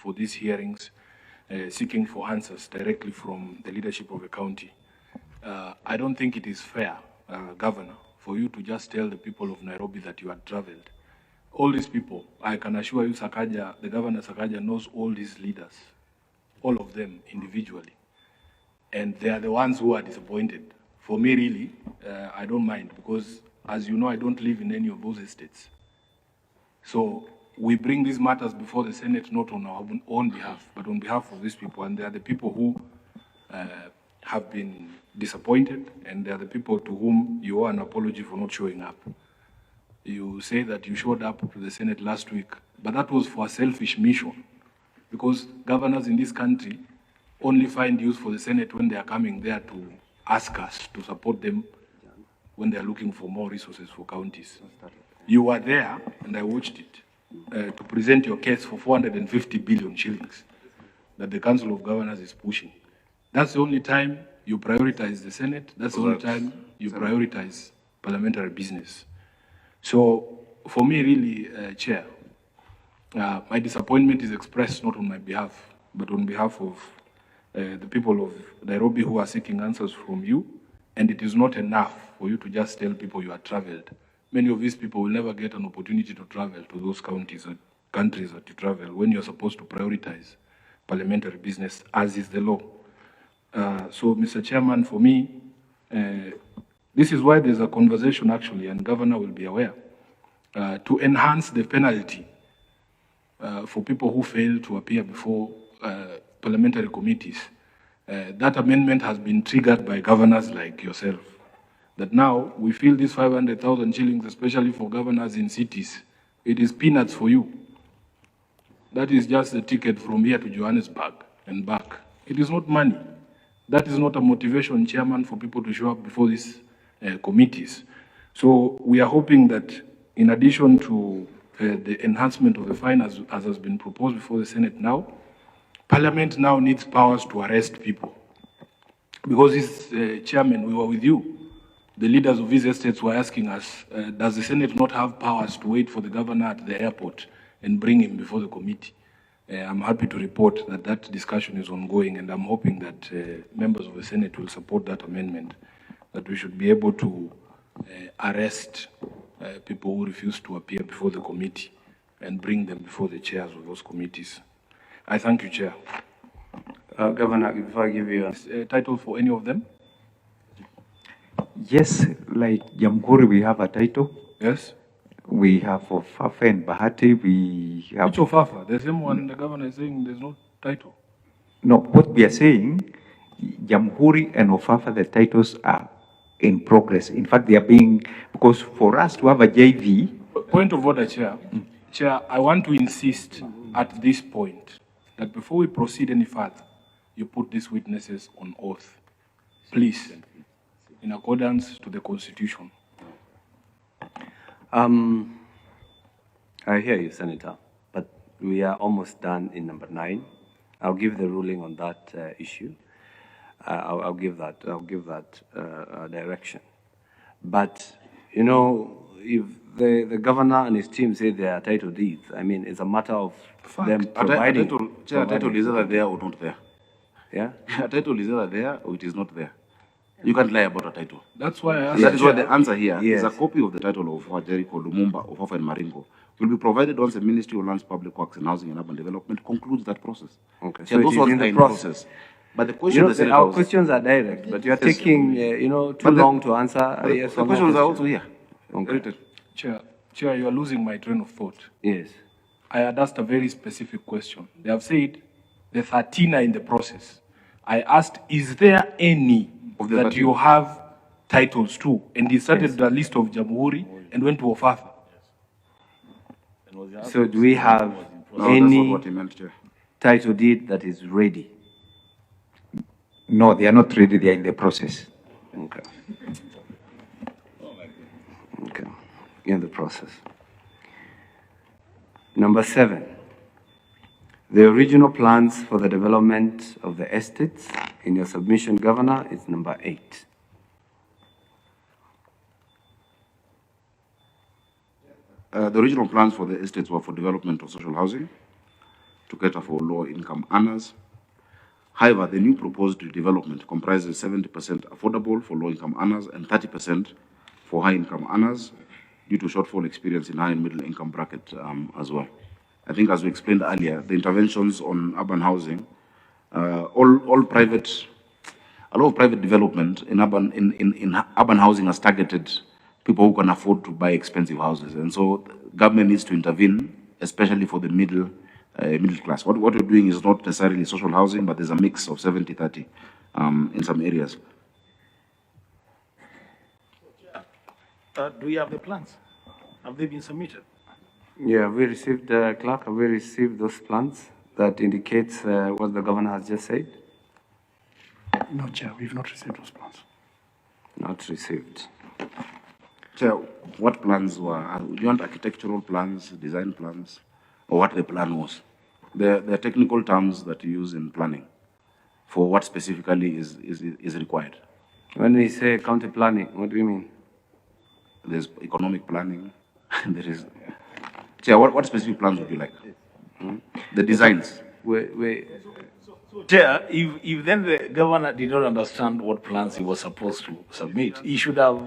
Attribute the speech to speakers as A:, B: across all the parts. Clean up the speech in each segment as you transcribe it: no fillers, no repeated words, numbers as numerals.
A: for these hearings, seeking for answers directly from the leadership of the county. I don't think it is fair, Governor, for you to just tell the people of Nairobi that you had traveled. All these people, I can assure you, Sakaja, the Governor Sakaja knows all these leaders, all of them individually. And they are the ones who are disappointed. For me, really, I don't mind because, as you know, I don't live in any of those estates. So we bring these matters before the Senate, not on our own behalf, but on behalf of these people. And they are the people who have been disappointed, and they are the people to whom you owe an apology for not showing up. You say that you showed up to the Senate last week, but that was for a selfish mission, because governors in this country only find use for the Senate when they are coming there to ask us to support them when they are looking for more resources for counties. You were there, and I watched it, to present your case for 450 billion shillings that the Council of Governors is pushing. That's the only time you prioritize the Senate. That's the only time you prioritize parliamentary business. So, for me, really, Chair, my disappointment is expressed not on my behalf, but on behalf of the people of Nairobi who are seeking answers from you. And it is not enough for you to just tell people you have traveled. Many of these people will never get an opportunity to travel to those counties and countries that you travel when you're supposed to prioritize parliamentary business, as is the law. So, Mr. Chairman, for me, this is why there's a conversation actually, and Governor will be aware, to enhance the penalty for people who fail to appear before parliamentary committees. That amendment has been triggered by governors like yourself. That now we feel this 500,000 shillings, especially for governors in cities, it is peanuts for you. That is just a ticket from here to Johannesburg and back. It is not money. That is not a motivation, Chairman, for people to show up before these committees. So we are hoping that in addition to the enhancement of the fine as has been proposed before the Senate now, Parliament now needs powers to arrest people. Because this, Chairman, we were with you. The leaders of these estates were asking us, does the Senate not have powers to wait for the governor at the airport and bring him before the committee? I'm happy to report that that discussion is ongoing, and I'm hoping that members of the Senate will support that amendment, that we should be able to arrest people who refuse to appear before the committee and bring them before the chairs of those committees. I thank you, Chair.
B: Governor, if I give you
A: a title for any of them?
C: Yes, like Jamhuri, we have a title.
A: Yes.
C: We have for Fafa and Bahati, we have...
A: Which of Fafa? The same one the governor is saying there's no title.
C: No, what we are saying, Jamhuri and Ofafa, the titles are in progress. In fact, they are being, because for us to have a JV...
A: Point of order, Chair. Chair, I want to insist at this point that before we proceed any further, you put these witnesses on oath. Please, in accordance to the Constitution.
B: I hear you, Senator, but we are almost done in number 9. I'll give the ruling on that issue. I'll give that direction. But, you know, if the governor and his team say they are title deeds, I mean, it's a matter of them providing.
D: A title is either there or not there.
B: Yeah?
D: A title is either there or it is not there. You can't lie about a title.
A: That's why I asked.
D: That is why the answer here
B: yes.
D: is a copy of the title of Jericho, Lumumba, of Fafa and Maringo will be provided once the Ministry of Lands, Public Works and Housing and Urban Development concludes that process.
B: Okay,
D: so those ones are in the process. But the question,
B: our questions are direct, but you are taking, too long to answer.
D: Yes, the questions are also here.
B: Okay.
A: Chair, you are losing my train of thought.
B: Yes.
A: I had asked a very specific question. They have said the 13 are in the process. I asked, is there any of that 13? You have titles to? And he started the list of Jamhuri and went to Ofafa.
B: So do we have any title deed that is ready?
C: No, they are not ready. They are in the process.
B: Okay. Okay. In the process. Number 7. The original plans for the development of the estates in your submission, Governor, is number 8.
D: The original plans for the estates were for development of social housing, to cater for low-income earners. However, the new proposed redevelopment comprises 70% affordable for low-income earners and 30% for high-income earners due to shortfall experience in high and middle-income bracket as well. I think, as we explained earlier, the interventions on urban housing, a lot of private development in urban housing has targeted people who can afford to buy expensive houses, and so government needs to intervene, especially for the middle class. What we're doing is not necessarily social housing, but there's a mix of 70-30 in some areas.
A: Do we have the plans? Have they been submitted?
B: Yeah, we received, Clerk, have we received those plans that indicates what the governor has just said?
E: No, Chair, we've not received those plans.
B: Not received.
D: Chair, what plans were, do you want architectural plans, design plans, or what the plan was? The technical terms that you use in planning for what specifically is required.
B: When we say county planning, what do you mean?
D: There's economic planning, there is... Chair, what specific plans would you like? The designs.
A: Chair, if then the governor did not understand what plans he was supposed to submit, he should have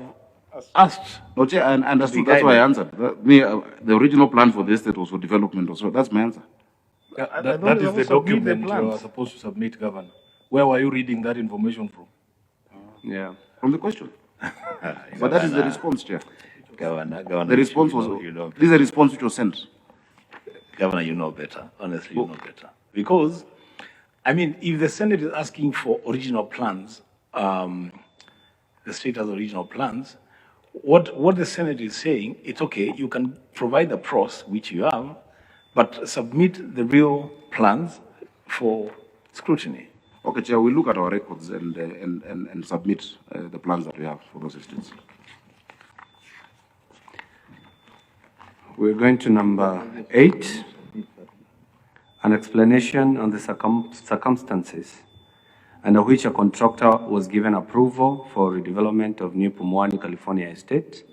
A: asked.
D: No, Chair, I understood. That's why I answered. The original plan for the estate was for development also. That's my answer.
A: That is the document you are supposed to submit, Governor. Where were you reading that information from?
B: Yeah.
D: From the question. But that is the response, Chair.
F: Governor,
D: The response was, this is a response which was sent.
F: Governor, you know better. Honestly, you know better. Because, I mean, if the Senate is asking for original plans, the state has original plans, what the Senate is saying, it's okay, you can provide the pros, which you have, but submit the real plans for scrutiny.
D: Okay, Chair, we'll look at our records and submit the plans that we have for those estates.
B: We're going to number 8, an explanation on the circumstances under which a contractor was given approval for redevelopment of New Pumwani, California estate